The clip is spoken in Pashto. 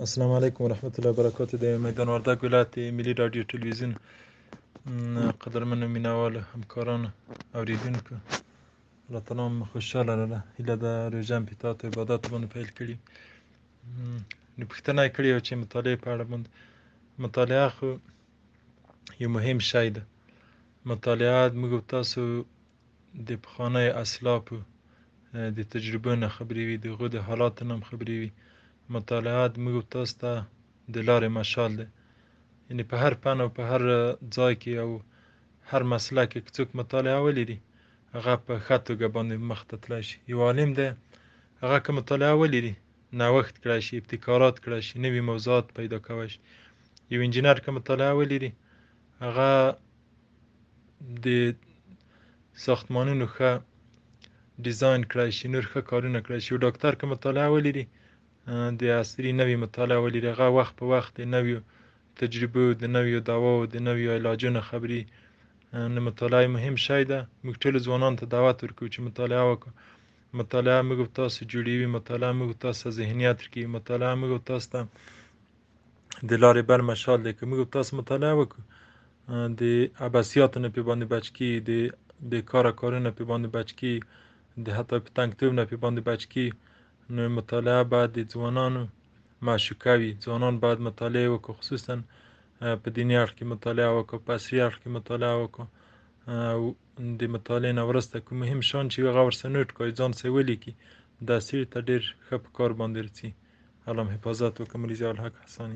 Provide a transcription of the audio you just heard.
السلام علیکم ورحمت الله وبرکاته. د میدان وردګ ولایت ملي رادیو تلویزیون قدرمن مینوال همکاران اوریدونکو الله تعالی هم خوشحاله لاله هیله ده روژه په اطاعت او عبادت باندې پیل کړي. نو پوښتنه یې کړې وه چې مطالعې په اړه باندې. مطالعه خو یو مهم شی ده. مطالعه موږ او تاسو د پخوانیو اسلافو د تجربو نه خبرې وي، د هغو د حالاتو نه هم خبرې وي. مطالعه موږ او تاسو ته د لارې مشال دی. یعنې په هر فن او په هر ځای کې او هر مسلک کې که څوک مطالعه ولري هغه په ښه توګه باندې مخ ته تللی شي. یو عالم دی هغه که مطالعه ولري نوښت کړی شي، ابتکارات کړی شي، نوي موضوعات پیدا کوی شي. یو انجینر که مطالعه ولري هغه د ساختمانونو ښه ډیزاین کړی شي، نور ښه کارونه کړی شي. یو ډاکټر که مطالعه ولري د عصري نوي مطالعه ولري هغه وخت په وخت د نویو تجربو، د نویو دواو، د نویو علاجونو خبري. نو مطالعه مهم شی ده. موږ ټولو ځوانانو ته دعوت ورکوو چې مطالعه وکړو. مطالعه موږ او تاسو جوړوي، مطالعه موږ او تاسو ته ذهنیت ورکوي، مطالعه موږ او تاسو ته د لارې بر مشال دی. که موږ او تاسو مطالعه وکړو د عبثیاتو نه پې باندې بچ کیږي، د بېکاره کارونو پې باندې بچ کیږي، د حتی پتنګتوب نه پې باندې بچ کیږي. نو مطالعه باید د ځوانانو معشوقه وي. ځوانان باید مطالعه وکړو، خصوصا په دیني اړخ کې مطالعه وکړو، په عصري اړخ کې مطالعه وکړو. او د مطالعې نه وروسته کوم مهم شیان چې وي هغه ورسره نوټ کړئ، ځان سره ولیکي. دا سړي ته ډېر ښه په کار باندې راځي. الله م حفاظت وکړه. مولوي ضیاء الحق حسانی.